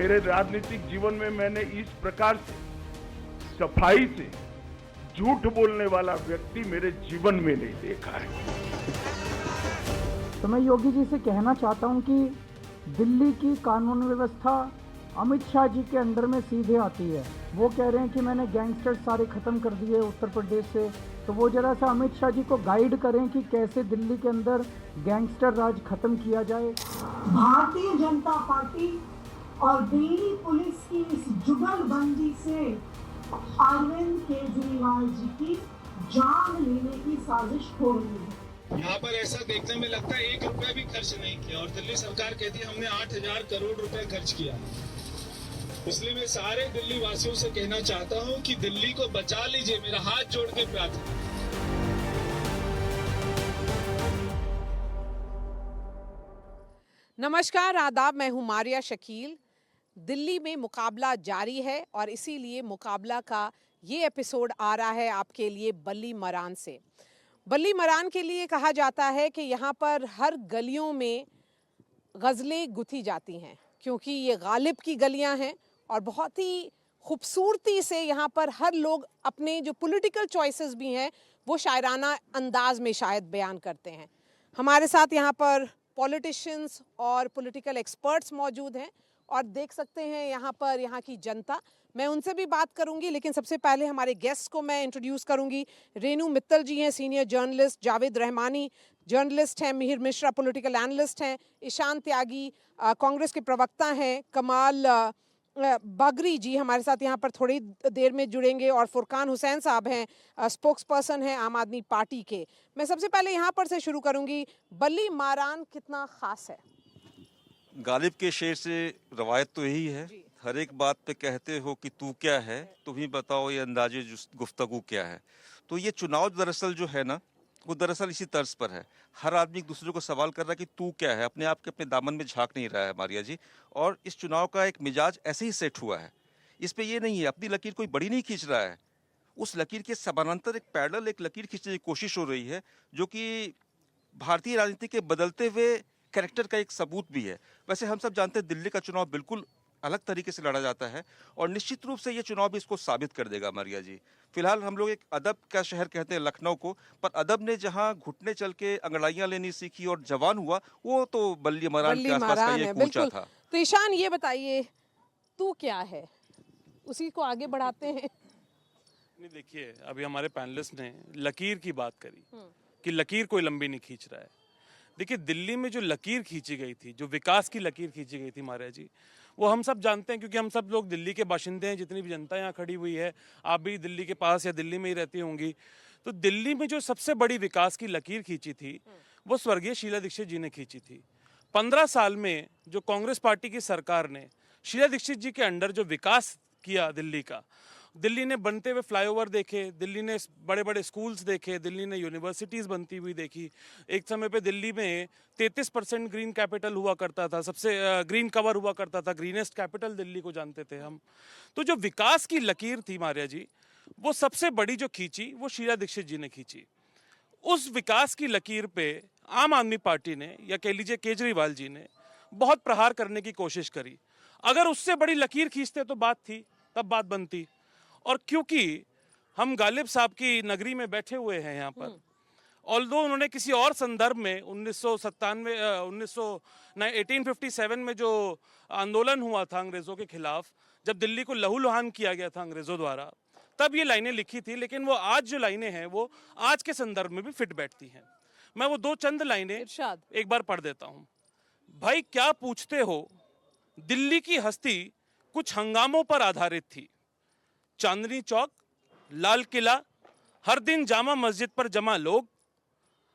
मेरे राजनीतिक जीवन में मैंने इस प्रकार से सफाई से झूठ बोलने वाला व्यक्ति मेरे जीवन में नहीं देखा है। तो मैं योगी जी से कहना चाहता हूं कि दिल्ली की कानून व्यवस्था अमित शाह जी के अंडर में सीधे आती है। वो कह रहे हैं कि मैंने गैंगस्टर सारे खत्म कर दिए उत्तर प्रदेश से, तो वो जरा सा अमित शाह जी को गाइड करें कि कैसे दिल्ली के अंदर गैंगस्टर राज खत्म किया जाए। भारतीय जनता पार्टी और दिल्ली पुलिस की इस जुगलबंदी से अरविंद केजरीवाल जी की जान लेने की साजिश हो रही है। यहाँ पर ऐसा देखने में लगता है 1 रुपया भी खर्च नहीं किया और दिल्ली सरकार कहती है हमने 8,000 करोड़ रुपए खर्च किया। इसलिए मैं सारे दिल्ली वासियों से कहना चाहता हूँ कि दिल्ली को बचा लीजिए, मेरा हाथ जोड़ के प्रार्थना। नमस्कार, आदाब। मैं हूँ मारिया शकील। दिल्ली में मुकाबला जारी है और इसीलिए मुकाबला का ये एपिसोड आ रहा है आपके लिए बल्ली मरान से। बल्ली मरान के लिए कहा जाता है कि यहाँ पर हर गलियों में गज़लें गुथी जाती हैं क्योंकि ये गालिब की गलियाँ हैं और बहुत ही खूबसूरती से यहाँ पर हर लोग अपने जो पॉलिटिकल चॉइसेस भी हैं वो शायराना अंदाज में शायद बयान करते हैं। हमारे साथ यहाँ पर पॉलिटिशियंस और पॉलिटिकल एक्सपर्ट्स मौजूद हैं और देख सकते हैं यहाँ पर यहाँ की जनता। मैं उनसे भी बात करूंगी, लेकिन सबसे पहले हमारे गेस्ट को मैं इंट्रोड्यूस करूंगी। रेनू मित्तल जी हैं, senior journalist. Javed Rahmani journalist हैं। मिहिर मिश्रा पॉलिटिकल एनालिस्ट हैं। ईशान त्यागी कांग्रेस के प्रवक्ता हैं। कमाल बागरी जी हमारे साथ यहाँ पर थोड़ी देर में जुड़ेंगे और फुरकान हुसैन साहब हैं, स्पोक्स पर्सन हैं आम आदमी पार्टी के। मैं सबसे पहले यहाँ पर से शुरू करूंगी। बल्ली मारान कितना खास है? गालिब के शेर से रवायत तो यही है, हर एक बात पे कहते हो कि तू क्या है, तुम ही बताओ ये अंदाजे गुफ्तगू क्या है। तो ये चुनाव दरअसल जो है ना, वो दरअसल इसी तर्ज पर है। हर आदमी एक दूसरे को सवाल कर रहा है कि तू क्या है, अपने आप के अपने दामन में झांक नहीं रहा है मारिया जी। और इस चुनाव का एक मिजाज ऐसे ही सेट हुआ है। इस पे ये नहीं है अपनी लकीर कोई बड़ी नहीं खींच रहा है, उस लकीर के समानांतर एक पैरेलल एक लकीर खींचने की कोशिश हो रही है, जो कि भारतीय राजनीति के बदलते हुए कैरेक्टर का एक सबूत भी है। वैसे हम सब जानते हैं दिल्ली का चुनाव बिल्कुल अलग तरीके से लड़ा जाता है और निश्चित रूप से ये चुनाव भी इसको साबित कर देगा मारिया जी। फिलहाल हम लोग एक अदब का शहर कहते हैं लखनऊ को, पर अदब ने जहां घुटने चल के अंगड़ाइयां लेनी सीखी और जवान हुआ, वो तो बल्ली मरान के आसपास का ये कूचा था। तो ईशान ये बताइए, तू क्या है, उसी को आगे बढ़ाते हैं। नहीं, देखिए अभी हमारे पैनलिस्ट ने लकीर की बात करी कि लकीर कोई लंबी नहीं खींच रहा है। देखिए दिल्ली में जो लकीर खींची गई थी, जो विकास की लकीर खींची गई थी मारिया जी, वो हम सब जानते हैं क्योंकि हम सब लोग दिल्ली के बाशिंदे हैं। जितनी भी जनता यहाँ खड़ी हुई है, आप भी दिल्ली के पास या दिल्ली में ही रहती होंगी। तो दिल्ली में जो सबसे बड़ी विकास की लकीर खींची थी वो स्वर्गीय शीला दीक्षित जी ने खींची थी। 15 साल में जो कांग्रेस पार्टी की सरकार ने शीला दीक्षित जी के अंडर जो विकास किया दिल्ली का, दिल्ली ने बनते हुए फ्लाईओवर देखे, दिल्ली ने बड़े बड़े स्कूल्स देखे, दिल्ली ने यूनिवर्सिटीज़ बनती हुई देखी। एक समय पे दिल्ली में 33% ग्रीन कैपिटल हुआ करता था, सबसे ग्रीन कवर हुआ करता था, ग्रीनेस्ट कैपिटल दिल्ली को जानते थे हम। तो जो विकास की लकीर थी मारिया जी, वो सबसे बड़ी जो खींची वो शीला दीक्षित जी ने खींची। उस विकास की लकीर पे आम आदमी पार्टी ने या कह लीजिए केजरीवाल जी ने बहुत प्रहार करने की कोशिश करी। अगर उससे बड़ी लकीर खींचते तो बात थी, तब बात बनती। और क्योंकि हम गालिब साहब की नगरी में बैठे हुए हैं यहाँ पर, ऑल्दो उन्होंने किसी और संदर्भ में 1857 में जो आंदोलन हुआ था अंग्रेज़ों के खिलाफ, जब दिल्ली को लहूलुहान किया गया था अंग्रेज़ों द्वारा, तब ये लाइनें लिखी थी। लेकिन वो आज जो लाइनें हैं वो आज के संदर्भ में भी फिट बैठती हैं। मैं वो दो चंद लाइनें एक बार पढ़ देता हूँ। भाई क्या पूछते हो, दिल्ली की हस्ती कुछ हंगामों पर आधारित थी। चांदनी चौक, लाल किला, हर दिन जामा मस्जिद पर जमा लोग,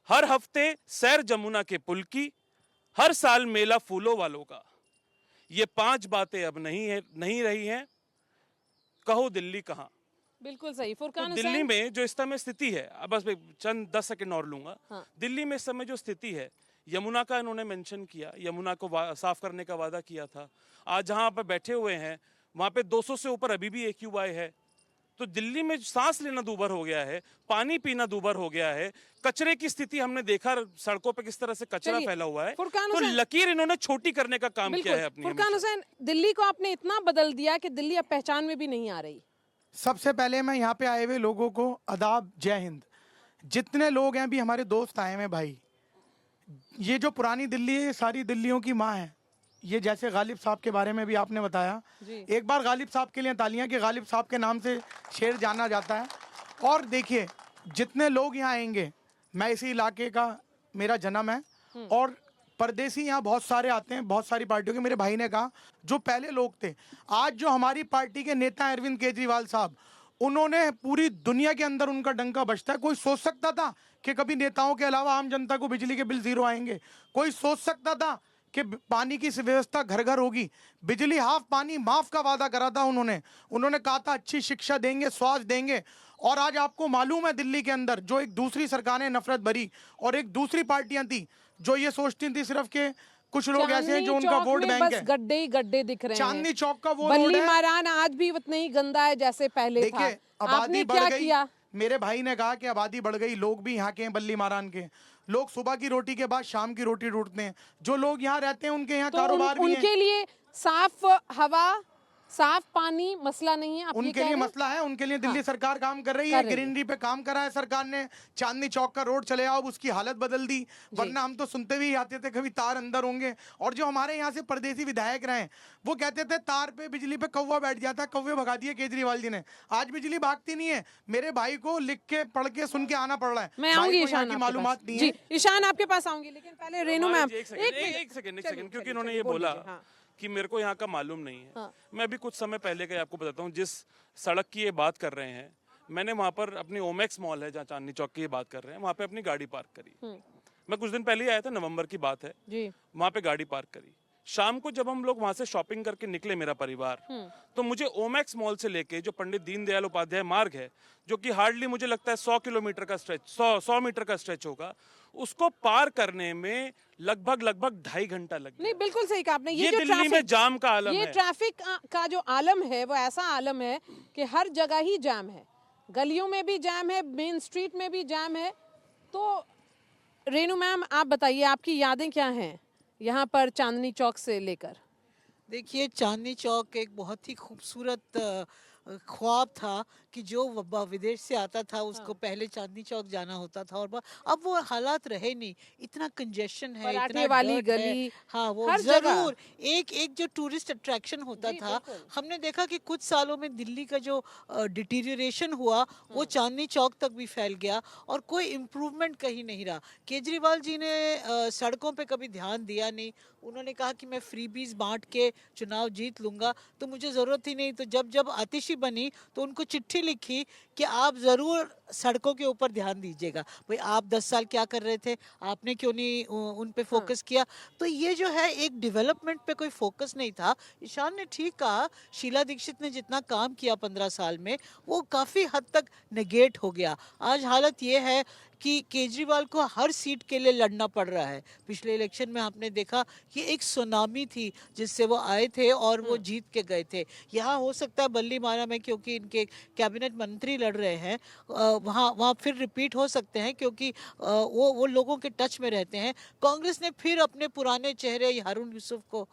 हर हफ्ते सैर जमुना के पुल की, हर साल मेला फूलों वालों का। ये 5 बातें अब नहीं रही हैं, कहो दिल्ली कहाँ। बिल्कुल सही। फुरकान तो दिल्ली में जो इस समय स्थिति है, अब बस चंद 10 सेकंड और लूंगा। हाँ। दिल्ली में इस समय जो स्थिति है, यमुना का इन्होंने मेंशन किया, यमुना को साफ करने का वादा किया था। आज जहां पर बैठे हुए हैं वहां पे 200 से ऊपर अभी भी AQI है। तो दिल्ली में सांस लेना दूभर हो गया है, पानी पीना दूभर हो गया है, कचरे की स्थिति हमने देखा सड़कों पे किस तरह से कचरा चलिए, फैला हुआ है। फुरकान तो हुसैन- लकीर इन्होंने छोटी करने का काम किया है अपनी। फुरकान हुसैन, दिल्ली को आपने इतना बदल दिया कि दिल्ली अब पहचान में भी नहीं आ रही। सबसे पहले मैं यहाँ पे आए हुए लोगों को आदाब, जय हिंद। जितने लोग हैं अभी हमारे दोस्त आए हैं भाई, ये जो पुरानी दिल्ली है ये सारी दिल्लियों की माँ है। ये जैसे गालिब साहब के बारे में भी आपने बताया, एक बार गालिब साहब के लिए तालियां कि गालिब साहब के नाम से शेर जाना जाता है। और देखिए जितने लोग यहाँ आएंगे, मैं इसी इलाके का, मेरा जन्म है और परदेसी यहाँ बहुत सारे आते हैं, बहुत सारी पार्टियों के। मेरे भाई ने कहा जो पहले लोग थे, आज जो हमारी पार्टी के नेता हैं अरविंद केजरीवाल साहब, उन्होंने पूरी दुनिया के अंदर उनका डंका बजता है। कोई सोच सकता था कि कभी नेताओं के अलावा आम जनता को बिजली के बिल जीरो आएंगे? कोई सोच सकता था कि पानी की व्यवस्था घर घर होगी? बिजली हाफ पानी माफ का वादा करा था उन्होंने कहा था अच्छी शिक्षा देंगे, स्वास्थ्य देंगे। और आज आपको मालूम है दिल्ली के अंदर जो एक दूसरी सरकारें नफरत भरी और एक दूसरी पार्टियां थी जो ये सोचती थी सिर्फ के कुछ लोग ऐसे हैं जो उनका वोट बैंक है। गड्ढे ही गड्ढे दिख रहे हैं। चांदनी चौक का वो रोड बल्ली है। मारान आज भी उतना ही गंदा है जैसे पहले था। देखिए आबादी आपने बढ़ क्या गई। किया? मेरे भाई ने कहा कि आबादी बढ़ गई, लोग भी यहाँ के हैं बल्ली मारान के। लोग सुबह की रोटी के बाद शाम की रोटी ढूंढते हैं। जो लोग यहाँ रहते हैं उनके यहाँ तो कारोबार भी है। उनके लिए साफ हवा, साफ पानी मसला नहीं है? आप ये उनके कह लिए रहे हैं? मसला है, उनके लिए दिल्ली सरकार काम कर रही कर है। रही है। ग्रीनरी पे काम करा है सरकार ने। चांदनी चौक का रोड चले आओ, उसकी हालत बदल दी। वरना हम तो सुनते भी आते थे कभी तार अंदर होंगे। और जो हमारे यहाँ से परदेसी विधायक रहे वो कहते थे तार पे बिजली पे कौवा बैठ जाता, कौवे भगा दिए केजरीवाल जी ने। आज बिजली भागती नहीं है। मेरे भाई को लिख के पढ़ के सुन के आना पड़ रहा है। मैं भाई आऊंगी को यहाँ ईशान की आपके मालूमात पास। नहीं जी है। ईशान आपके पास आऊंगी, लेकिन पहले रेनू मैम एक सेकंड, क्योंकि इन्होंने ये बोल बोला लीजिए, हाँ। कि मेरे को यहाँ का मालूम नहीं है। हाँ। मैं अभी कुछ समय पहले का आपको बताता हूँ, जिस सड़क की ये बात कर रहे हैं, मैंने वहाँ पर अपनी ओमेक्स मॉल है जहाँ चांदनी चौक की ये बात कर रहे हैं, वहाँ पे अपनी गाड़ी पार्क करी। मैं कुछ दिन पहले ही आया था, नवंबर की बात है। जी। वहाँ पे गाड़ी पार्क करी। शाम को जब हम लोग वहां से शॉपिंग करके निकले मेरा परिवार, तो मुझे ओमैक्स मॉल से लेके जो पंडित दीनदयाल उपाध्याय मार्ग है, जो कि हार्डली मुझे लगता है 100 किलोमीटर का स्ट्रेच, 100 मीटर का स्ट्रेच होगा, उसको पार करने में लगभग 2.5 घंटा लग गया। नहीं, बिल्कुल सही कहा आपने। ये जो दिल्ली में जाम का आलम ये है। ट्रैफिक का जो आलम है वो ऐसा आलम है कि हर जगह ही जाम है, गलियों में भी जाम है, मेन स्ट्रीट में भी जाम है। तो रेनू मैम आप बताइए, आपकी यादें क्या हैं यहाँ पर चांदनी चौक से लेकर? देखिए, चांदनी चौक एक बहुत ही खूबसूरत ख्वाब था कि जो विदेश से आता था उसको पहले चांदनी चौक जाना होता था। और अब वो हालात रहे नहीं। इतना कंजेशन है, पराठे इतना वाली dirt है। गली, हाँ, वो हर जगह। जरूर एक जो टूरिस्ट अट्रैक्शन होता जी, था। बिल्कुल। हमने देखा कि कुछ सालों में दिल्ली का जो डिटीरियरेशन हुआ वो चांदनी चौक तक भी फैल गया और कोई इम्प्रूवमेंट कहीं नहीं रहा। केजरीवाल जी ने सड़कों पे कभी ध्यान दिया नहीं। उन्होंने कहा कि मैं फ्रीबीज बांट के चुनाव जीत लूंगा, तो मुझे ज़रूरत ही नहीं। तो जब आतिशी बनी तो उनको चिट्ठी लिखी कि आप ज़रूर सड़कों के ऊपर ध्यान दीजिएगा। भाई, आप 10 साल क्या कर रहे थे? आपने क्यों नहीं उन पे फोकस किया? तो ये जो है एक डेवलपमेंट पे कोई फोकस नहीं था। ईशान ने ठीक कहा, शीला दीक्षित ने जितना काम किया 15 साल में वो काफ़ी हद तक नेगेट हो गया। आज हालत ये है कि केजरीवाल को हर सीट के लिए लड़ना पड़ रहा है। पिछले इलेक्शन में आपने देखा कि एक सुनामी थी जिससे वो आए थे और वो जीत के गए थे। यहाँ हो सकता है बल्ली मारा में, क्योंकि इनके कैबिनेट मंत्री लड़ रहे हैं, वहाँ फिर रिपीट हो सकते हैं, क्योंकि वो लोगों के टच में रहते हैं। कांग्रेस ने फिर अपने पुराने चेहरे हारून यूसुफ को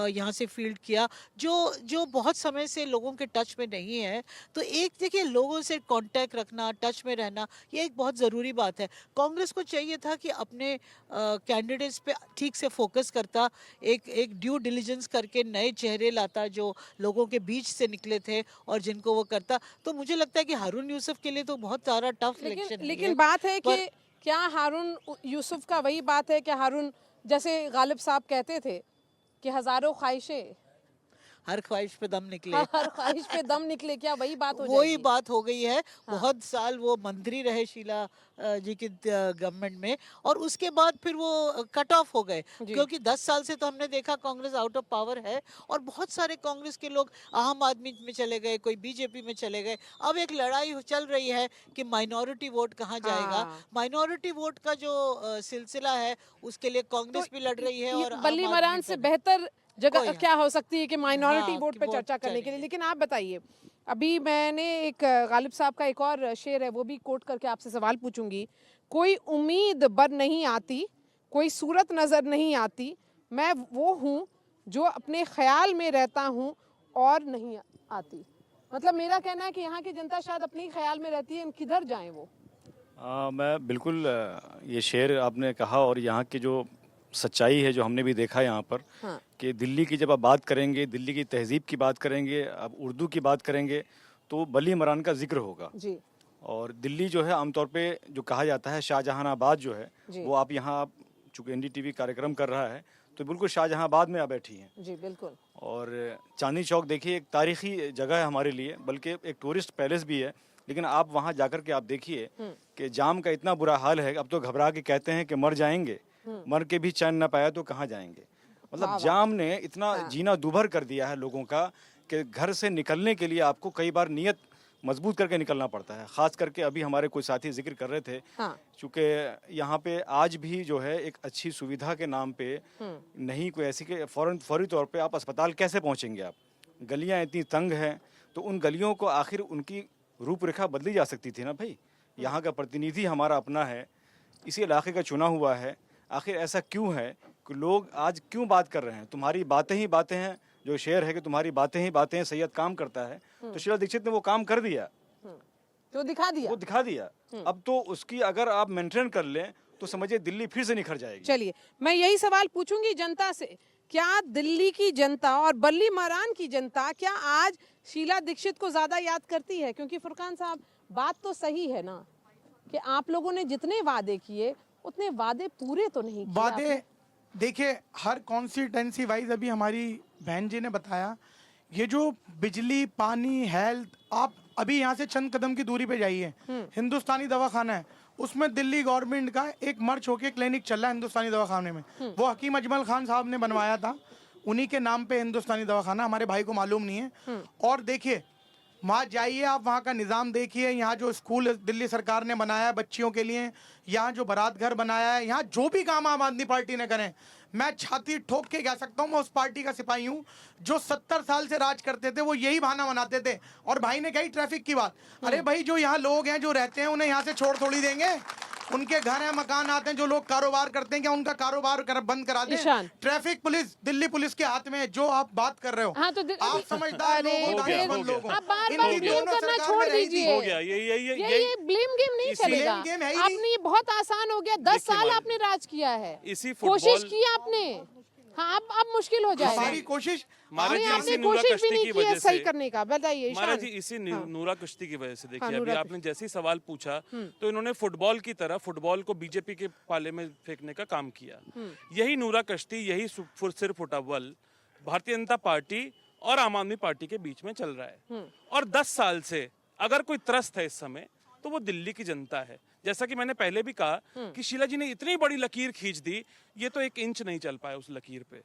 यहाँ से फील्ड किया, जो बहुत समय से लोगों के टच में नहीं है। तो एक देखिए, लोगों से कांटेक्ट रखना, टच में रहना, ये एक बहुत ज़रूरी बात है। कांग्रेस को चाहिए था कि अपने कैंडिडेट्स पे ठीक से फोकस करता, एक ड्यू डिलिजेंस करके नए चेहरे लाता जो लोगों के बीच से निकले थे और जिनको वो करता। तो मुझे लगता है कि हारून यूसुफ के लिए तो बहुत सारा टफ इलेक्शन है। लेकिन बात है कि क्या हारून यूसुफ का वही बात है कि हारून, जैसे गालिब साहब कहते थे कि हजारों ख्वाहिशें, हर ख्वाहिश पे दम निकले। हर ख्वाहिश पे दम निकले, क्या वही बात हो वही जाएगी? बात हो गई है। बहुत साल वो मंत्री रहे शीला जी की गवर्नमेंट में, और उसके बाद फिर वो कट ऑफ हो गए, क्योंकि 10 साल से तो हमने देखा कांग्रेस आउट ऑफ पावर है और बहुत सारे कांग्रेस के लोग आम आदमी में चले गए, कोई बीजेपी में चले गए। अब एक लड़ाई चल रही है कि माइनॉरिटी वोट कहाँ जाएगा। माइनॉरिटी वोट का जो सिलसिला है उसके लिए कांग्रेस भी लड़ रही है। और बल्ली मरान से बेहतर जगह क्या हो सकती है कि माइनॉरिटी वोट पे चर्चा करने के लिए? लेकिन आप बताइए, अभी मैंने एक गालिब साहब का एक और शेर है वो भी कोट करके आपसे सवाल पूछूंगी। कोई उम्मीद बर नहीं आती, कोई सूरत नज़र नहीं आती, मैं वो हूँ जो अपने ख्याल में रहता हूँ और नहीं आती। मतलब मेरा कहना है कि यहाँ की जनता शायद अपने ही ख्याल में रहती है, किधर जाएं वो। मैं बिल्कुल ये शेर आपने कहा और यहाँ की जो सच्चाई है जो हमने भी देखा यहाँ पर हाँ। कि दिल्ली की जब आप बात करेंगे, दिल्ली की तहजीब की बात करेंगे, आप उर्दू की बात करेंगे तो बली मरान का जिक्र होगा। जी। और दिल्ली जो है आमतौर पे जो कहा जाता है शाहजहानाबाद जो है जी। वो आप यहाँ चूँकि NDTV कार्यक्रम कर रहा है तो बिल्कुल शाहजहानाबाद में आप बैठी हैं। जी बिल्कुल। और चांदनी चौक देखिए एक तारीखी जगह है हमारे लिए, बल्कि एक टूरिस्ट पैलेस भी है, लेकिन आप वहाँ जाकर के आप देखिए कि जाम का इतना बुरा हाल है, अब तो घबरा के कहते हैं कि मर जाएंगे, मर के भी चैन न पाया तो कहाँ जाएंगे। मतलब जाम ने इतना जीना दूभर कर दिया है लोगों का कि घर से निकलने के लिए आपको कई बार नियत मजबूत करके निकलना पड़ता है। ख़ास करके अभी हमारे कोई साथी जिक्र कर रहे थे चूँकि यहाँ पे आज भी जो है एक अच्छी सुविधा के नाम पे नहीं कोई ऐसी के फौरी तौर पे आप अस्पताल कैसे पहुँचेंगे। आप गलियाँ इतनी तंग हैं तो उन गलियों को आखिर उनकी रूपरेखा बदली जा सकती थी ना भाई। यहाँ का प्रतिनिधि हमारा अपना है, इसी इलाके का चुना हुआ है, आखिर ऐसा क्यों है कि लोग आज क्यों बात कर रहे हैं। तुम्हारी बातें ही बातें हैं, जो शेर है कि तुम्हारी बातें ही बातें हैं, सैयद काम करता है तो शीला दीक्षित ने वो काम कर दिया, तो दिखा दिया, वो दिखा दिया। अब तो उसकी अगर आप मेंटेन कर लें तो समझिए दिल्ली फिर से निखर जाएगी। चलिए मैं यही सवाल पूछूंगी जनता से, क्या दिल्ली की जनता और बल्ली मरान की जनता क्या आज शीला दीक्षित को ज्यादा याद करती है? क्योंकि फुरकान साहब बात तो सही है ना कि आप लोगों ने जितने वादे किए उतने वादे पूरे तो नहीं किए। वादे देखिए हर कॉन्स्टिट्यूंसी वाइज, अभी हमारी बहन जी ने बताया, ये जो बिजली, पानी, हेल्थ, आप अभी यहाँ से चंद कदम की दूरी पे जाइए, हिंदुस्तानी दवाखाना है, उसमें दिल्ली गवर्नमेंट का एक मर्ज होके क्लिनिक चल रहा है हिंदुस्तानी दवाखाने में। वो हकीम अजमल खान साहब ने बनवाया था, उन्हीं के नाम पे हिंदुस्तानी दवाखाना, हमारे भाई को मालूम नहीं है। और देखिए वहाँ जाइए, आप वहाँ का निज़ाम देखिए, यहाँ जो स्कूल दिल्ली सरकार ने बनाया है बच्चियों के लिए, यहाँ जो बारात घर बनाया है, यहाँ जो भी काम आम आदमी पार्टी ने करें, मैं छाती ठोक के कह सकता हूँ मैं उस पार्टी का सिपाही हूँ। जो 70 साल से राज करते थे वो यही बहाना बनाते थे। और भाई ने कही ट्रैफिक की बात, अरे भाई जो यहाँ लोग हैं जो रहते हैं उन्हें यहाँ से छोड़ थोड़ी देंगे, उनके घर हैं, मकान आते हैं, जो लोग कारोबार करते हैं क्या उनका कारोबार बंद करा दें? ट्रैफिक पुलिस दिल्ली पुलिस के हाथ में है। जो आप बात कर रहे हो, हाँ, तो आप समझदार लोग हो, दानिशमंद लोग हो, आप बार-बार ब्लेम करना छोड़ दीजिए। हो गया ये ब्लेम गेम नहीं चलेगा। आपने बहुत आसान हो गया, 10 साल आपने राज किया है, कोशिश की आपने, हाँ अब मुश्किल हो जाएगा। हमारी कोशिश, आपने कोशिश भी नहीं की है सही करने का। बताइए महाराज जी, इसी नूरा कश्ती की वजह से देखिए अभी आपने जैसे ही सवाल पूछा तो इन्होंने फुटबॉल की तरह फुटबॉल को बीजेपी के पाले में फेंकने का काम किया। यही नूरा कश्ती, यही सिर फुटबॉल भारतीय जनता पार्टी और आम आदमी पार्टी के बीच में चल रहा है। और 10 साल से अगर कोई त्रस्त है इस समय तो वो दिल्ली की जनता है। जैसा कि मैंने पहले भी कहा कि शीला जी ने इतनी बड़ी लकीर खींच दी, ये तो 1 इंच नहीं चल पाया उस लकीर पे।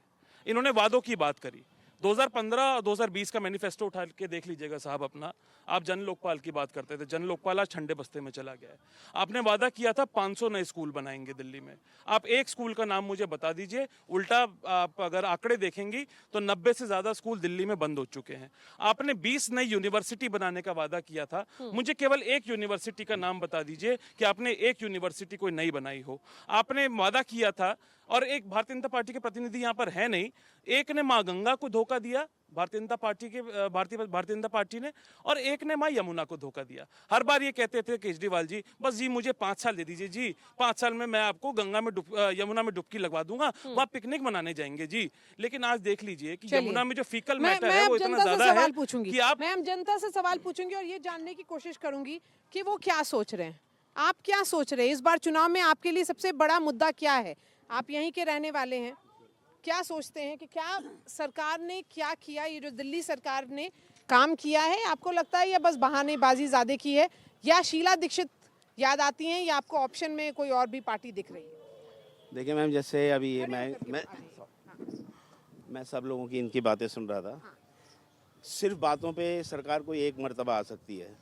इन्होंने वादों की बात करी, 2015 और 2020 का मैनिफेस्टो उठा के देख लीजिएगा साहब अपना। आप जन लोकपाल की बात करते थे, जन लोकपाल आज ठंडे बस्ते में चला गया है। आपने वादा किया था 500 नए स्कूल बनाएंगे दिल्ली में, आप एक स्कूल का नाम मुझे बता दीजिए। उल्टा आप अगर आंकड़े देखेंगी तो 90 से ज्यादा स्कूल दिल्ली में बंद हो चुके हैं। आपने 20 नई यूनिवर्सिटी बनाने का वादा किया था, मुझे केवल एक यूनिवर्सिटी का नाम बता दीजिए कि आपने एक यूनिवर्सिटी कोई नई बनाई हो। आपने वादा किया था, और एक भारतीय जनता पार्टी के प्रतिनिधि यहाँ पर है नहीं, एक ने माँ गंगा को धोखा दिया भारतीय जनता पार्टी ने, और एक ने माँ यमुना को धोखा दिया। हर बार ये कहते थे केजरीवाल जी, बस जी मुझे 5 साल दे दीजिए जी, 5 साल में मैं आपको यमुना में डुबकी लगवा दूंगा, वहाँ पिकनिक मनाने जाएंगे जी। लेकिन आज देख लीजिए कि यमुना में जो फीकल मैटर है वो इतना ज्यादा है कि आप, मैं जनता से सवाल पूछूंगी और ये जानने की कोशिश करूंगी कि वो क्या सोच रहे हैं। आप क्या सोच रहे हैं इस बार चुनाव में? आपके लिए सबसे बड़ा मुद्दा क्या है? आप यहीं के रहने वाले हैं, क्या सोचते हैं कि क्या सरकार ने क्या किया? ये जो दिल्ली सरकार ने काम किया है, आपको लगता है या बस बहानेबाजी ज़्यादा की है, या शीला दीक्षित याद आती हैं, या आपको ऑप्शन में कोई और भी पार्टी दिख रही है? देखिए मैम, जैसे अभी मैं सब लोगों की इनकी बातें सुन रहा था। सिर्फ बातों पे सरकार कोई एक मर्तबा आ सकती है,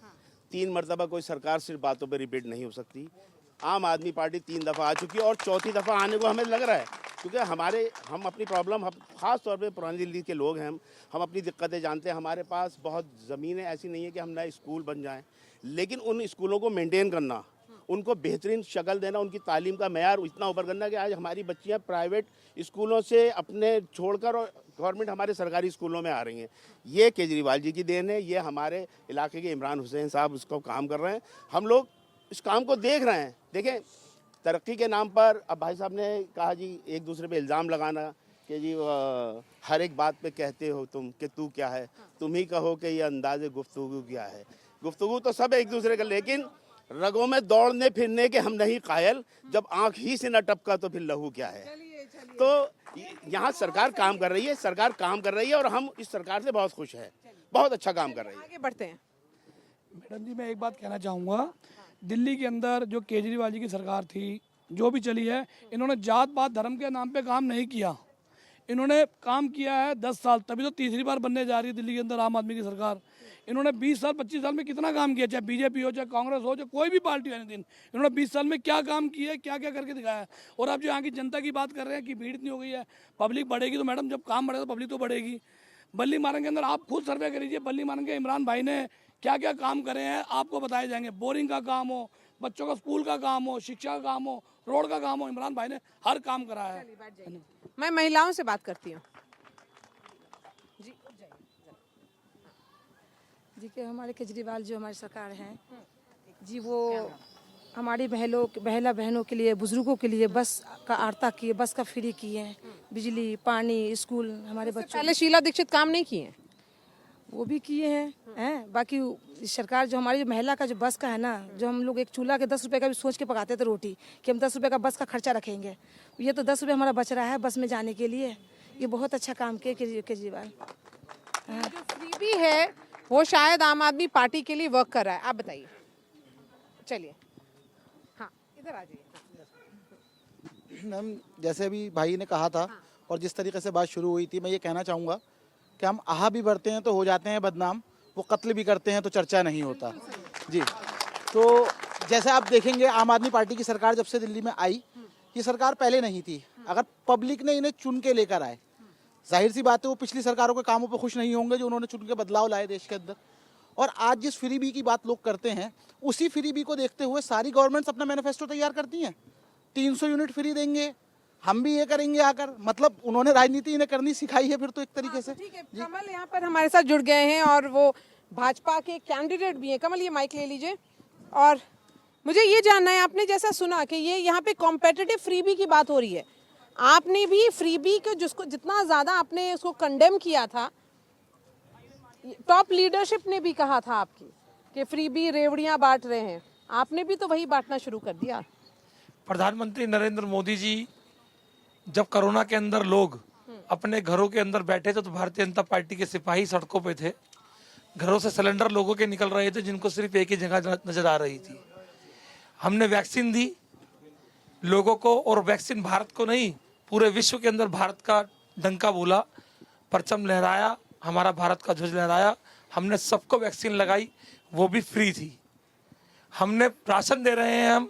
3 मर्तबा कोई सरकार सिर्फ बातों पे रिपीट नहीं हो सकती। आम आदमी पार्टी 3 दफ़ा आ चुकी है और 4थी दफ़ा आने को हमें लग रहा है। क्योंकि हम अपनी प्रॉब्लम, हम ख़ास तौर पे पुरानी दिल्ली के लोग हैं, हम अपनी दिक्कतें जानते हैं। हमारे पास बहुत ज़मीनें ऐसी नहीं है कि हम नए स्कूल बन जाएं, लेकिन उन स्कूलों को मेंटेन करना, उनको बेहतरीन शक्ल देना, उनकी तालीम का मैयार इतना ऊपर करना कि आज हमारी बच्चियां प्राइवेट स्कूलों से अपने छोड़कर और गवर्नमेंट हमारे सरकारी स्कूलों में आ रही हैं। ये केजरीवाल जी की देन है, ये हमारे इलाके के इमरान हुसैन साहब उसको काम कर रहे हैं। हम लोग इस काम को देख रहे हैं। देखें, तरक्की के नाम पर अब भाई साहब ने कहा जी एक दूसरे पे इल्ज़ाम लगाना कि जी हर एक बात पे कहते हो तुम कि तू क्या है, तुम ही कहो कि ये अंदाज़े गुफ्तगू क्या है। गुफ्तगू तो सब एक दूसरे का, लेकिन रगों में दौड़ने फिरने के हम नहीं कायल, जब आँख ही से न टपका तो फिर लहू क्या है। तो यहाँ सरकार काम कर रही है, सरकार काम कर रही है और हम इस सरकार से बहुत खुश हैं, बहुत अच्छा काम कर रही है। आगे बढ़ते हैं। मैडम जी, मैं एक बात कहना चाहूँगा, दिल्ली के अंदर जो केजरीवाल जी की सरकार थी, जो भी चली है, इन्होंने जात पात धर्म के नाम पे काम नहीं किया। इन्होंने काम किया है 10 साल, तभी तो तीसरी बार बनने जा रही है दिल्ली के अंदर आम आदमी की सरकार। इन्होंने 20 साल 25 साल में कितना काम किया, चाहे बीजेपी हो, चाहे कांग्रेस हो, चाहे कोई भी पार्टी हो। इन्होंने 20 साल में क्या काम किया है, क्या क्या करके दिखाया है। और अब जो यहाँ की जनता की बात कर रहे हैं कि भीड़ इतनी हो गई है, पब्लिक बढ़ेगी, तो मैडम जब काम बढ़ेगा तो पब्लिक तो बढ़ेगी। बल्ली मारन के अंदर आप खुद सर्वे कर लीजिए, बल्ली मारन के इमरान भाई ने क्या क्या काम करे हैं आपको बताए जाएंगे। बोरिंग का काम हो, बच्चों का स्कूल का काम हो, शिक्षा का काम हो, रोड का काम हो, इमरान भाई ने हर काम कराया है। मैं महिलाओं से बात करती हूँ। जी कि हमारे केजरीवाल जो हमारी सरकार है जी, वो हमारी महिला बहनों के लिए, बुजुर्गों के लिए बस का आर्ता किए, बस का फ्री किए हैं, बिजली, पानी, स्कूल। हमारे बच्चों पहले शीला दीक्षित काम नहीं किए, वो भी किए हैं। बाकी सरकार जो हमारी जो महिला का जो बस का है ना, जो हम लोग एक चूल्हा के 10 रुपए का भी सोच के पकाते थे रोटी कि हम 10 रुपए का बस का खर्चा रखेंगे, ये तो 10 रुपये हमारा बच रहा है बस में जाने के लिए। ये बहुत अच्छा काम किए केजरीवाल। जो फ्रीबी है वो शायद आम आदमी पार्टी के लिए वर्क कर रहा है। आप बताइए। चलिए, हाँ इधर आ जाइए। मैम, जैसे अभी भाई ने कहा था और जिस तरीके से बात शुरू हुई थी, मैं ये कहना चाहूँगा कि हम आहा भी बढ़ते हैं तो हो जाते हैं बदनाम, वो कत्ल भी करते हैं तो चर्चा नहीं होता जी। तो जैसे आप देखेंगे, आम आदमी पार्टी की सरकार जब से दिल्ली में आई, ये सरकार पहले नहीं थी। अगर पब्लिक ने इन्हें चुन के लेकर आए, जाहिर सी बात है वो पिछली सरकारों के कामों पर खुश नहीं होंगे जो उन्होंने चुन के बदलाव लाए देश के अंदर। और आज जिस फ्रीबी की बात लोग करते हैं, उसी फ्रीबी को देखते हुए सारी गवर्नमेंट्स अपना मैनिफेस्टो तैयार करती हैं। 300 यूनिट फ्री देंगे, हम भी ये करेंगे आकर। मतलब उन्होंने राजनीति इन्हें करनी सिखाई है फिर तो एक तरीके से। ठीक है, कमल यहाँ पर हमारे साथ जुड़ गए हैं और वो भाजपा के कैंडिडेट भी हैं। कमल, ये माइक ले लीजिए। और मुझे ये जानना है, आपने जैसा सुना कि ये यहाँ पे कॉम्पिटिटिव फ्रीबी की बात हो रही है, आपने भी फ्रीबी को जिसको जितना ज्यादा आपने उसको कंडेम किया था, टॉप लीडरशिप ने भी कहा था आपकी कि फ्रीबी रेवड़ियां बांट रहे हैं, आपने भी तो वही बांटना शुरू कर दिया। प्रधानमंत्री नरेंद्र मोदी जी जब कोरोना के अंदर लोग अपने घरों के अंदर बैठे थे तो भारतीय जनता पार्टी के सिपाही सड़कों पे थे। घरों से सिलेंडर लोगों के निकल रहे थे जिनको सिर्फ एक ही जगह नजर आ रही थी। हमने वैक्सीन दी लोगों को, और वैक्सीन भारत को नहीं पूरे विश्व के अंदर भारत का डंका बोला, परचम लहराया, हमारा भारत का ध्वज लहराया। हमने सबको वैक्सीन लगाई, वो भी फ्री थी। हमने राशन दे रहे हैं,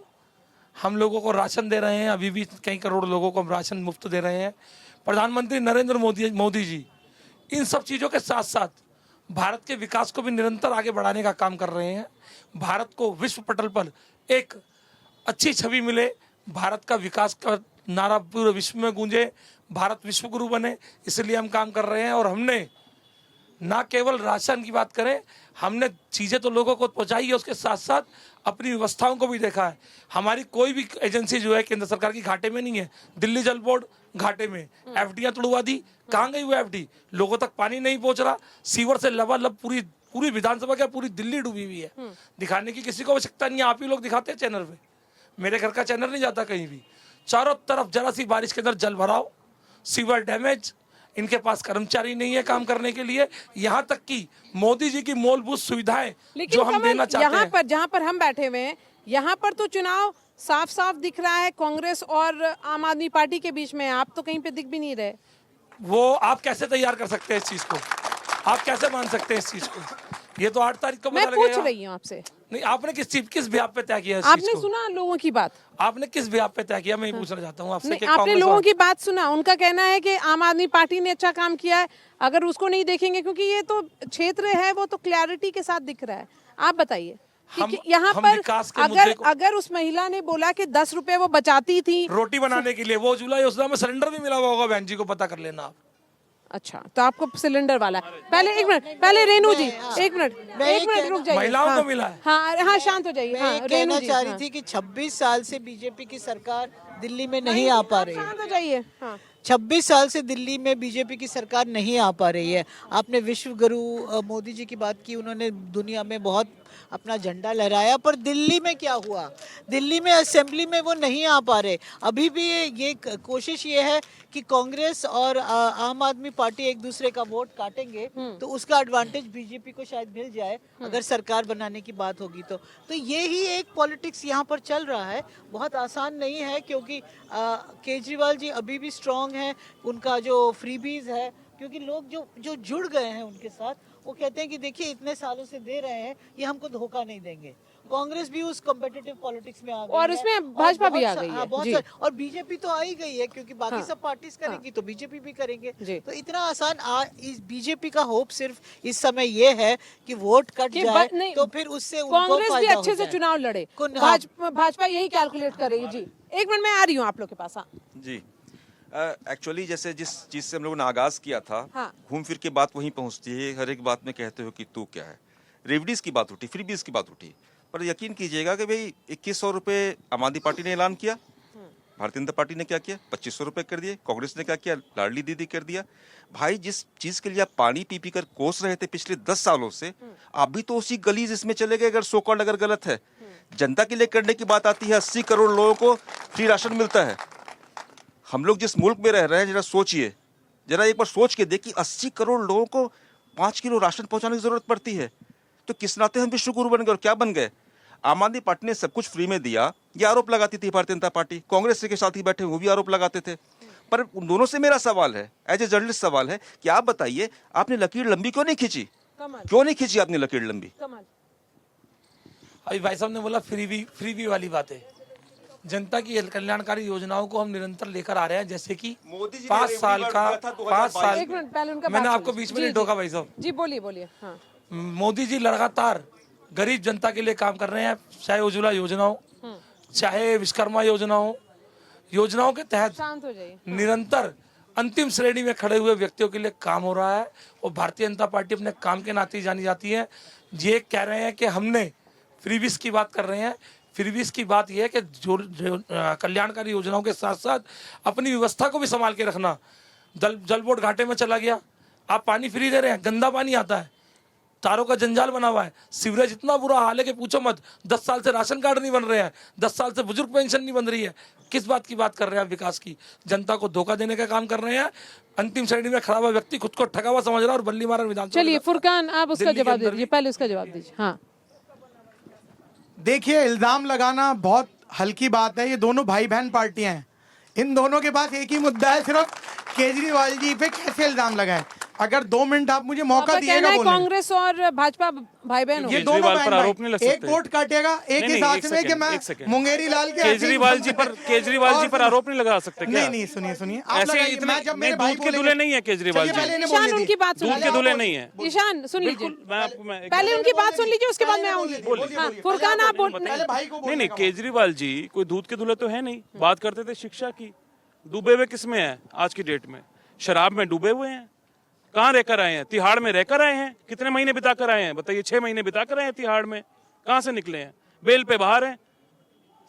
हम लोगों को राशन दे रहे हैं, अभी भी कई करोड़ लोगों को हम राशन मुफ्त दे रहे हैं। प्रधानमंत्री नरेंद्र मोदी जी इन सब चीज़ों के साथ साथ भारत के विकास को भी निरंतर आगे बढ़ाने का काम कर रहे हैं। भारत को विश्व पटल पर एक अच्छी छवि मिले, भारत का विकास का नारा पूरे विश्व में गूंजे, भारत विश्व गुरु बने, इसलिए हम काम कर रहे हैं। और हमने ना केवल राशन की बात करें, हमने चीज़ें तो लोगों को पहुंचाई है, उसके साथ साथ अपनी व्यवस्थाओं को भी देखा है। हमारी कोई भी एजेंसी जो है केंद्र सरकार की घाटे में नहीं है। दिल्ली जल बोर्ड घाटे में, एफडीआं तुड़वा दी, कहाँ गई वो एफडी? लोगों तक पानी नहीं पहुंच रहा, सीवर से लबालब पूरी विधानसभा क्या पूरी दिल्ली डूबी हुई है। दिखाने की किसी को आवश्यकता नहीं है, आप ही लोग दिखाते हैं चैनल पे। मेरे घर का चैनल नहीं जाता कहीं भी। चारों तरफ जरा सी बारिश के अंदर जल भराव, सीवर डैमेज, इनके पास कर्मचारी नहीं है काम करने के लिए। यहाँ तक कि मोदी जी की मूलभूत सुविधाएं जो हम देना चाहते हैं, यहाँ पर जहाँ पर हम बैठे हुए हैं, यहाँ पर तो चुनाव साफ साफ दिख रहा है कांग्रेस और आम आदमी पार्टी के बीच में। आप तो कहीं पे दिख भी नहीं रहे। वो आप कैसे तैयार कर सकते हैं इस चीज को? आप कैसे मान सकते हैं इस चीज को? ये तो 8 तारीख को मैं पता पूछ लगेगा। रही हूँ आपसे, नहीं, आपने किस बिहाफ पे तय किया इस चीज आपने को? सुना लोगों की बात? आपने किस बिहाफ पे तय किया, मैं ये पूछना चाहता हूँ आपसे नहीं, कि आपने कांग्रेस लोगों और- की बात सुना, उनका कहना है कि आम आदमी पार्टी ने अच्छा काम किया है, अगर उसको नहीं देखेंगे क्योंकि ये तो क्षेत्र है वो तो क्लैरिटी के साथ दिख रहा है। आप बताइए कि यहाँ हम पर विकास के मुद्दे को- अगर उस महिला ने बोला कि 10 रुपए वो बचाती थी रोटी बनाने के लिए, वो उज्ज्वला योजना में सिलेंडर भी मिला हुआ होगा, बहन जी को पता कर लेना आप। अच्छा, तो आपको सिलेंडर वाला पहले एक मिनट, पहले रेनू जी एक मिनट रुक जाइए। महिलाओं हाँ, को मिला है। हाँ शांत हो जाइए। मैं हाँ, ये रेनू कहना जी, चाह रही हाँ। थी कि 26 साल से बीजेपी की सरकार दिल्ली में नहीं आ पा रही है। शांत हो जाइए। हाँ 26 साल से दिल्ली में बीजेपी की सरकार नहीं आ पा रही है। आपने विश्व गुरु मोदी जी की बात की, उन्होंने दुनिया में बहुत अपना झंडा लहराया, पर दिल्ली में क्या हुआ? दिल्ली में असेंबली में वो नहीं आ पा रहे। अभी भी ये कोशिश ये है कि कांग्रेस और आम आदमी पार्टी एक दूसरे का वोट काटेंगे, तो उसका एडवांटेज बीजेपी को शायद मिल जाए अगर सरकार बनाने की बात होगी तो यही एक पॉलिटिक्स यहाँ पर चल रहा है। बहुत आसान नहीं है क्योंकि केजरीवाल जी अभी भी स्ट्रांग हैं, उनका जो फ्रीबीज है, क्योंकि लोग जो जुड़ गए हैं उनके साथ, वो कहते हैं कि देखिए इतने सालों से दे रहे हैं, ये हमको धोखा नहीं देंगे। कांग्रेस भी उस कॉम्पिटिटिव पॉलिटिक्स में आ गई और है, इसमें भाजपा भी आ बहुत गई है। बहुत जी। सारे- और बीजेपी तो आ ही गई है, क्योंकि बाकी हाँ। सब पार्टीज करेंगी तो बीजेपी भी करेंगे। जी। तो इतना आसान इस बीजेपी का होप सिर्फ इस समय ये है कि वोट कट कि जाए नहीं, तो फिर उससे उनको कांग्रेस भी फायदा हो अच्छे से जाए। चुनाव लड़े, हाँ। भाजपा यही कैलकुलेट कर रही है। जी एक मिनट, मैं आ रही हूँ आप लोग के पास। हाँ जी, एक्चुअली जैसे जिस चीज से हम लोगों ने आगाज किया था, हाँ। घूम फिर के बात वहीं पहुंचती है। हर एक बात में कहते हो कि तू क्या है। रेवडीज की बात उठी, फ्रीबीज की बात उठी, पर यकीन कीजिएगा कि भाई 2100 रुपए आम आदमी पार्टी ने ऐलान किया, भारतीय जनता पार्टी ने क्या किया, 2500 रुपए कर दिए, कांग्रेस ने क्या किया, लाडली दीदी कर दिया। भाई जिस चीज के लिए आप पानी पी पी कर कोस रहे थे पिछले 10 सालों से, आप भी तो उसी गली जिसमें चले गए अगर सो कॉल्ड अगर गलत है। जनता के लिए करने की बात आती है, 80 करोड़ लोगों को फ्री राशन मिलता है। हम लोग जिस मुल्क में रह रहे हैं, जरा सोचिए, जरा एक बार सोच के देखिए, 80 करोड़ लोगों को 5 किलो राशन पहुंचाने की जरूरत पड़ती है। तो किस नाते हम विश्व गुरु बन गए और क्या बन गए? आम आदमी पार्टी ने सब कुछ फ्री में दिया, ये आरोप लगाती थी भारतीय जनता पार्टी। कांग्रेस के साथ ही बैठे वो भी आरोप लगाते थे। पर उन दोनों से मेरा सवाल है, एज ए जर्नलिस्ट सवाल है कि आप बताइए, आपने लकीर लंबी क्यों नहीं खींची? क्यों नहीं खींची आपने लकीर लंबी? अभी भाई साहब ने बोला फ्रीबी वाली बात है। जनता की कल्याणकारी योजनाओं को हम निरंतर लेकर आ रहे हैं, जैसे कि मोदी जी ने 5 साल का दिया था 5 साल। एक मिनट, पहले उनका मैंने बात आपको सुनिए। बीच में जी, नहीं टोका भाई साहब। जी बोलिए। हाँ मोदी जी लगातार गरीब जनता के लिए काम कर रहे हैं, चाहे उज्ज्वला योजना हो, चाहे विश्वकर्मा योजना हो, योजनाओं के तहत शांत हो जाइए। निरंतर अंतिम श्रेणी में खड़े हुए व्यक्तियों के लिए काम हो रहा है। और भारतीय जनता पार्टी अपने काम के नाते जानी जाती है। ये कह रहे हैं कि हमने फ्रीबीज की बात कर रहे हैं। फ्रीबीज की बात यह है कि जो कल्याणकारी योजनाओं के साथ साथ अपनी व्यवस्था को भी संभाल के रखना। जल बोर्ड घाटे में चला गया, आप पानी फ्री दे रहे हैं, गंदा पानी आता है, तारों का जंजाल बना हुआ है, सीवरेज इतना बुरा हाल है कि पूछो मत। 10 साल से राशन कार्ड नहीं बन रहे हैं, 10 साल से बुजुर्ग पेंशन नहीं बन रही है। किस बात की बात कर रहे हैं आप? विकास की। जनता को धोखा देने का काम कर रहे हैं। अंतिम श्रेणी में खड़ा हुआ व्यक्ति खुद को ठगा हुआ समझ रहा है और बल्ली मारा विधानसभा। चलिए फुरकान, आप उसका दिल्ली के जवाब अंदर दीजिए, भी- पहले उसका जवाब दीजिए। हाँ देखिए, इल्जाम लगाना बहुत हल्की बात है। ये दोनों भाई बहन पार्टियां हैं, इन दोनों के पास एक ही मुद्दा है, सिर्फ केजरीवाल जी पे कैसे इल्जाम लगाएं। अगर 2 मिनट आप मुझे मौका आपका कहना दिएगा है बोलने, कांग्रेस और भाजपा भाई बहन हो। ये दोनों केजरीवाल बहन पर भाई, आरोप नहीं लग एक सकते। वोट काटेगा एक नहीं, ही नहीं, साथ एक में कि सेकंड, मैं एक सेकंड। मुंगेरी लाल के केजरीवाल जी पर और आरोप नहीं लगा सकते क्या? नहीं, सुनिए आप ऐसे लगाइए, इतने मैं जब मेरे नहीं, भाई दूध के बोलेंगे- दूल्हे नहीं है केजरीवाल चलिए, जी। पहले इन्हें ईशान बोलने उनकी बात दीजिए। दूध के सुनिए। दूल्हे नहीं है। ईशान सुन लीजिए, बिल्कुल, मैं आपको मैं पहले उनकी बात सुन लीजिए, उसके बाद मैं आऊंगी। बोलिए, हाँ, बोलिए। फुरकान आप बोल। पहले भाई को नहीं बोलने नहीं, का केजरीवाल जी कोई दूध के दूल्हे तो है नहीं। बात करते थे शिक्षा की, डूबे हुए किस में है आज की डेट में? शराब में डूबे हुए हैं। कहाँ रहकर आए हैं? तिहाड़ में रहकर आए हैं। कितने महीने बिता कर आए हैं बताइए? 6 महीने बिता कर आए हैं तिहाड़ में। कहाँ से निकले हैं? बेल पे बाहर हैं।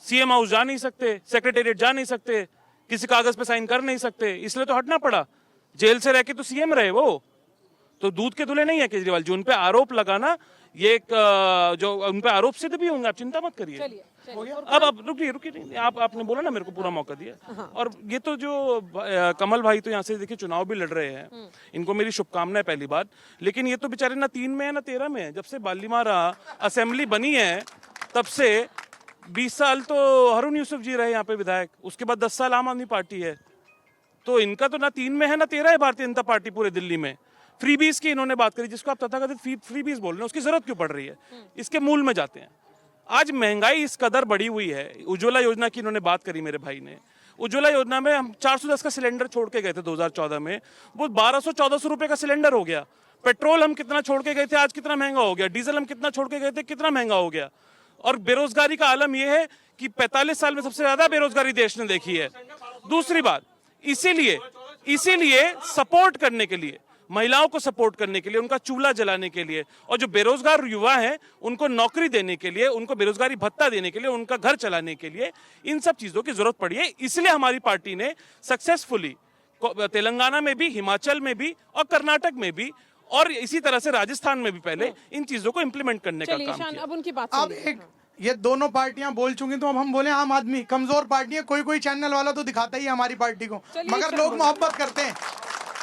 सीएम हाउस जा नहीं सकते, सेक्रेटेरिएट जा नहीं सकते, किसी कागज पे साइन कर नहीं सकते, इसलिए तो हटना पड़ा। जेल से रह के तो सीएम रहे वो। तो दूध के दूल्हे नहीं है केजरीवाल जी। उन पे आरोप लगाना, ये एक जो उन पे आरोप सिद्ध भी होंगे, आप चिंता मत करिए। अब रुकिए नहीं, आपने बोला ना, मेरे को पूरा मौका दिया। और ये तो जो कमल भाई तो यहाँ से देखिए चुनाव भी लड़ रहे हैं, इनको मेरी शुभकामनाएं पहली बात। लेकिन ये तो बेचारे ना 3 में है ना 13 में है। जब से बालीमारा असेंबली बनी है तब से 20 साल तो हारून यूसुफ जी रहे यहाँ पे विधायक, उसके बाद 10 साल आम आदमी पार्टी है। तो इनका तो ना 3 में है ना 13 है भारतीय जनता पार्टी पूरे दिल्ली में। फ्रीबीज की इन्होंने बात करी, जिसको आप तथाकथित फ्रीबीज बोल रहे हैं, उसकी जरूरत क्यों पड़ रही है? इसके मूल में जाते हैं। आज महंगाई इस कदर बढ़ी हुई है। उज्ज्वला योजना की इन्होंने बात करी मेरे भाई ने। उज्ज्वला योजना में हम 410 का सिलेंडर छोड़ के गए थे 2014 में, वो 1200-1400 रुपए का सिलेंडर हो गया। पेट्रोल हम कितना छोड़ के गए थे, आज कितना महंगा हो गया। डीजल हम कितना छोड़ के गए थे, कितना महंगा हो गया। और बेरोजगारी का आलम यह है कि 45 साल में सबसे ज्यादा बेरोजगारी देश ने देखी है। दूसरी बात, इसीलिए सपोर्ट करने के लिए, महिलाओं को सपोर्ट करने के लिए, उनका चूल्हा जलाने के लिए, और जो बेरोजगार युवा हैं उनको नौकरी देने के लिए, उनको बेरोजगारी भत्ता देने के लिए, उनका घर चलाने के लिए, इन सब चीजों की जरूरत पड़ी है। इसलिए हमारी पार्टी ने सक्सेसफुली तेलंगाना में भी, हिमाचल में भी और कर्नाटक में भी, और इसी तरह से राजस्थान में भी पहले इन चीजों को इंप्लीमेंट करने का काम किया। अब उनकी बात अब एक ये दोनों पार्टियां बोल चुकी, तो अब हम बोले आम आदमी कमजोर पार्टी है। कोई चैनल वाला तो दिखाता ही है हमारी पार्टी को, मगर लोग मोहब्बत करते हैं।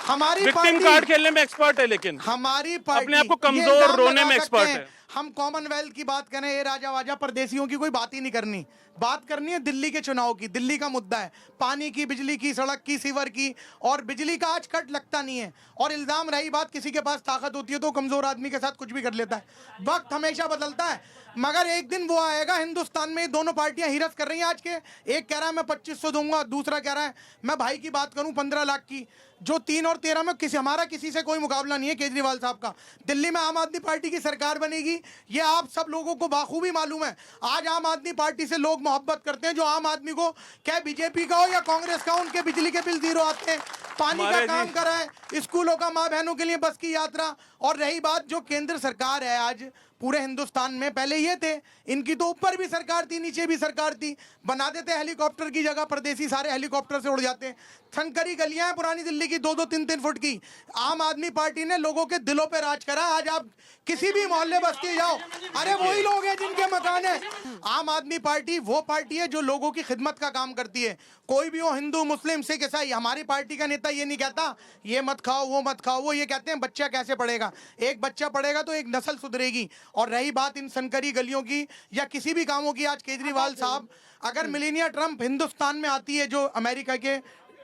हमारी विक्टिम कार्ड खेलने में एक्सपर्ट है, लेकिन हमारी पार्टी अपने आप को कमजोर रोने में एक्सपर्ट है। हम कॉमनवेल्थ की बात करें, ये राजा वाजा परदेशियों की कोई बात ही नहीं करनी। बात करनी है दिल्ली के चुनाव की। दिल्ली का मुद्दा है पानी की, बिजली की, सड़क की, सीवर की, और बिजली का आज कट लगता नहीं है। और इल्जाम रही बात, किसी के पास ताकत होती है तो कमजोर आदमी के साथ कुछ भी कर लेता है। वक्त हमेशा बदलता है, मगर एक दिन वो आएगा। हिंदुस्तान में दोनों पार्टियां हिरस कर रही हैं आज के। एक कह रहा है मैं 2500 दूंगा, दूसरा कह रहा है मैं भाई की बात करूं 15 लाख की। जो 3 और 13 में हमारा किसी से कोई मुकाबला नहीं है केजरीवाल साहब का। दिल्ली में आम आदमी पार्टी की सरकार बनेगी, ये आप सब लोगों को बाखूबी मालूम है। आज आम आदमी पार्टी से लोग मोहब्बत करते हैं। जो आम आदमी को, क्या बीजेपी का हो या कांग्रेस का हो, उनके बिजली के बिल 0 आते हैं, पानी का काम करा है, स्कूलों का, माँ बहनों के लिए बस की यात्रा। और रही बात जो केंद्र सरकार है आज पूरे हिंदुस्तान में, पहले ये थे, इनकी तो ऊपर भी सरकार थी, नीचे भी सरकार थी। बना देते हेलीकॉप्टर की जगह परदेसी सारे हेलीकॉप्टर से उड़ जाते हैं। थनकरी गलियां हैं पुरानी दिल्ली की 2-2, 3-3 फुट की। आम आदमी पार्टी ने लोगों के दिलों पे राज करा। आज आप किसी भी मोहल्ले बस्ती जाओ, अरे वही लोग हैं जिनके मकान है। आम आदमी पार्टी वो पार्टी है जो लोगों की खिदमत का काम करती है। कोई भी हो, हिंदू, मुस्लिम, सिख, ईसाई, हमारी पार्टी का नेता ये नहीं कहता ये मत खाओ, वो मत खाओ। वो ये कहते हैं बच्चा कैसे पढ़ेगा। एक बच्चा पढ़ेगा तो एक नस्ल सुधरेगी। और रही बात इन सनकरी गलियों की या किसी भी कामों की, आज केजरीवाल साहब, अगर मिलेनिया ट्रंप हिंदुस्तान में आती है, जो अमेरिका के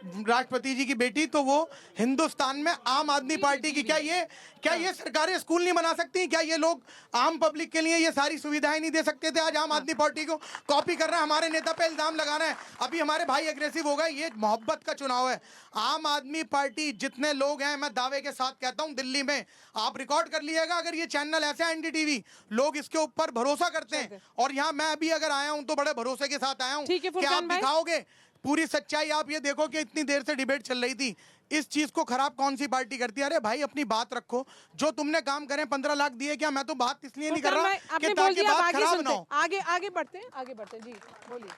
राष्ट्रपति जी की बेटी, तो वो हिंदुस्तान में आम आदमी पार्टी की। क्या ये सरकारें स्कूल नहीं बना सकती? क्या ये लोग आम पब्लिक के लिए ये सारी सुविधाएं नहीं दे सकते थे? आज आम आदमी पार्टी को कॉपी कर रहे हैं, हमारे नेता पे इल्जाम लगा रहे हैं। अभी हमारे भाई एग्रेसिव हो गए। ये मोहब्बत का चुनाव है। आम आदमी पार्टी जितने लोग हैं, मैं दावे के साथ कहता हूं, दिल्ली में आप रिकॉर्ड कर लीजिएगा, अगर ये चैनल ऐसा एनडीटीवी, लोग इसके ऊपर भरोसा करते हैं। और यहाँ मैं अभी अगर आया हूँ तो बड़े भरोसे के साथ आया हूँ कि आप दिखाओगे पूरी सच्चाई। आप ये देखो कि इतनी देर से डिबेट चल रही थी, इस चीज को खराब कौन सी पार्टी करती है? अरे भाई अपनी बात रखो। जो तुमने काम करे 15 लाख दिए, क्या मैं तो बात इसलिए नहीं कर रहा कि ताकि बात खराब ना हो। आगे बढ़ते हैं जी, बोलिए।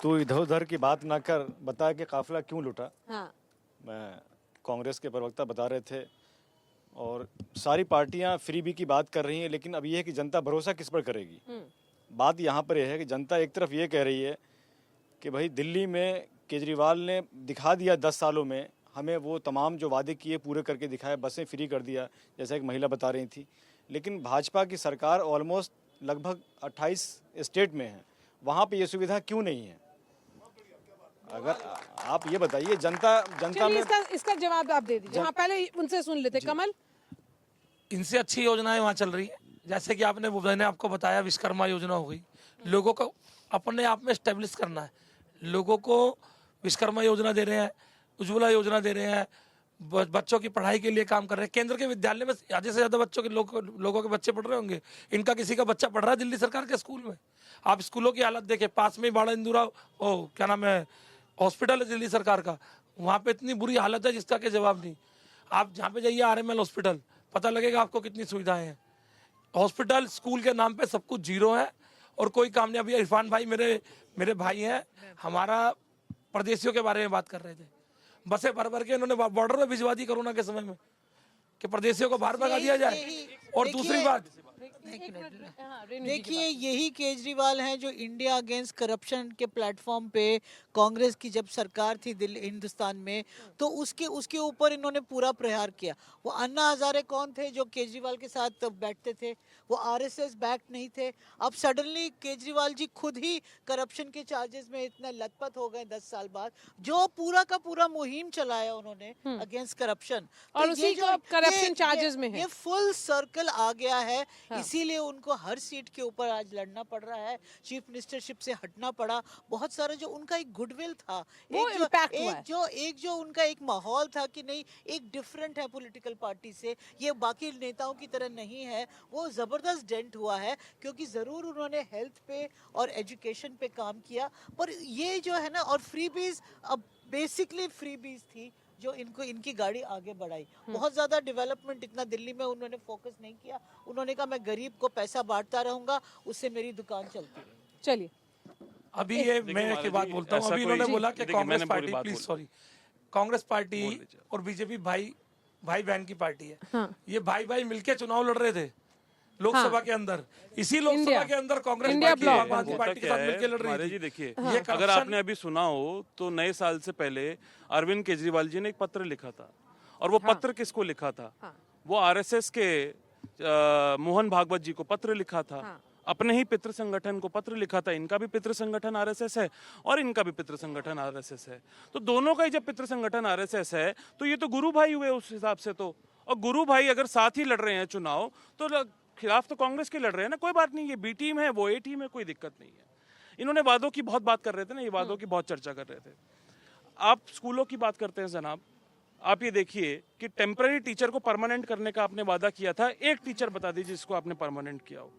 तो इधर उधर की बात ना कर, बता के काफिला क्यों लुटा। हाँ। मैं कांग्रेस के प्रवक्ता बता रहे थे, और सारी पार्टियां फ्रीबी की बात कर रही हैं, लेकिन अब ये है कि जनता भरोसा किस पर करेगी। बात यहाँ पर यह है कि जनता एक तरफ ये कह रही है कि भाई दिल्ली में केजरीवाल ने दिखा दिया 10 सालों में हमें, वो तमाम जो वादे किए पूरे करके दिखाए, बसें फ्री कर दिया, जैसा एक महिला बता रही थी। लेकिन भाजपा की सरकार ऑलमोस्ट लगभग 28 स्टेट में है, वहाँ पे ये सुविधा क्यों नहीं है? अगर आप ये बताइए, जनता में इसका जवाब आप दे दीजिए। हाँ, पहले उनसे सुन लेते। कमल, इनसे अच्छी योजनाएं वहाँ चल रही है, जैसे कि मैंने आपको बताया विश्वकर्मा योजना हो गई। लोगों को अपने आप में स्टेब्लिश करना है। लोगों को विश्वकर्मा योजना दे रहे हैं, उज्ज्वला योजना दे रहे हैं, बच्चों की पढ़ाई के लिए काम कर रहे हैं। केंद्र के विद्यालय में आधे से ज़्यादा बच्चों के लोगों के बच्चे पढ़ रहे होंगे। इनका किसी का बच्चा पढ़ रहा है दिल्ली सरकार के स्कूल में? आप स्कूलों की हालत देखें, पास में बाड़ा इंदुरा क्या नाम है हॉस्पिटल है दिल्ली सरकार का, वहाँ पे इतनी बुरी हालत है जिसका के जवाब नहीं। आप जहाँ पे जाइए RML हॉस्पिटल, पता लगेगा आपको कितनी सुविधाएं हैं। हॉस्पिटल स्कूल के नाम पे सब कुछ जीरो है और कोई काम नहीं। अभी इरफान भाई मेरे भाई हैं, हमारा परदेशियों के बारे में बात कर रहे थे। बसें भर के इन्होंने बॉर्डर में भिजवा दी कोरोना के समय में कि परदेशियों को बाहर भगा दिया जाए। और दूसरी बात, देखिए यही केजरीवाल हैं जो इंडिया अगेंस्ट करप्शन के प्लेटफॉर्म पे कांग्रेस की जब सरकार थी दिल्ली हिंदुस्तान में, तो उसके ऊपर इन्होंने पूरा प्रहार किया। वो अन्ना हजारे कौन थे जो केजरीवाल के साथ बैठते थे? वो आरएसएस बैक्ड नहीं थे। अब सडनली केजरीवाल जी खुद ही करप्शन के चार्जेस में इतना लथपथ हो गए 10 साल बाद, जो पूरा का पूरा मुहिम चलाया उन्होंने अगेंस्ट करप्शन, और उसी को अब करप्शन चार्जेस में है। ये फुल सर्कल आ गया है। इसीलिए उनको हर सीट के ऊपर आज लड़ना पड़ रहा है, चीफ मिनिस्टरशिप से हटना पड़ा। बहुत सारा जो उनका एक गुडविल था, वो इम्पैक्ट हुआ है। एक जो उनका एक माहौल था कि नहीं एक डिफरेंट है पॉलिटिकल पार्टी से, ये बाकी नेताओं की तरह नहीं है, वो जबरदस्त डेंट हुआ है। क्योंकि जरूर उन्होंने हेल्थ पे और एजुकेशन पे काम किया, पर ये जो है ना, और फ्रीबीज, अब बेसिकली फ्रीबीज थी जो इनकी गाड़ी आगे बढ़ाई। बहुत ज्यादा डेवलपमेंट इतना दिल्ली में उन्होंने फोकस नहीं किया। उन्होंने कहा मैं गरीब को पैसा बांटता रहूंगा, उससे मेरी दुकान चलती है। चलिए अभी ये मैं एक बात बोलता हूँ। अभी इन्होंने बोला कि Congress party, please sorry, Congress party और बीजेपी भाई बहन की पार्टी है। ये भाई मिलके चुनाव लड़ रहे थे लोकसभा के अंदर। इसी लोकसभा के अंदर कांग्रेस पार्टी के साथ मिलकर लड़ रही थी। देखिए, अगर आपने अभी सुना हो तो नए साल से पहले अरविंद केजरीवाल जी ने एक पत्र लिखा था, और वो पत्र किसको लिखा था? वो आरएसएस के मोहन भागवत जी को पत्र लिखा था। अपने ही पितृ संगठन को पत्र लिखा था। इनका भी पितृ संगठन आरएसएस है और इनका भी पितृ संगठन आरएसएस है। तो दोनों का ही जब पितृ संगठन आरएसएस है तो ये तो गुरु भाई हुए उस हिसाब से। तो और गुरु भाई अगर साथ ही लड़ रहे हैं चुनाव, तो खिलाफ तो कांग्रेस के लड़ रहे हैं ना। कोई बात नहीं, ये बी टीम है, वो ए टीम है, कोई दिक्कत नहीं है। इन्होंने वादों की बहुत बात कर रहे थे ना, ये वादों की बहुत चर्चा कर रहे थे। आप स्कूलों की बात करते हैं जनाब, आप ये देखिए कि टेम्पररी टीचर को परमानेंट करने का आपने वादा किया था। एक टीचर बता दीजिए जिसको आपने परमानेंट किया हो।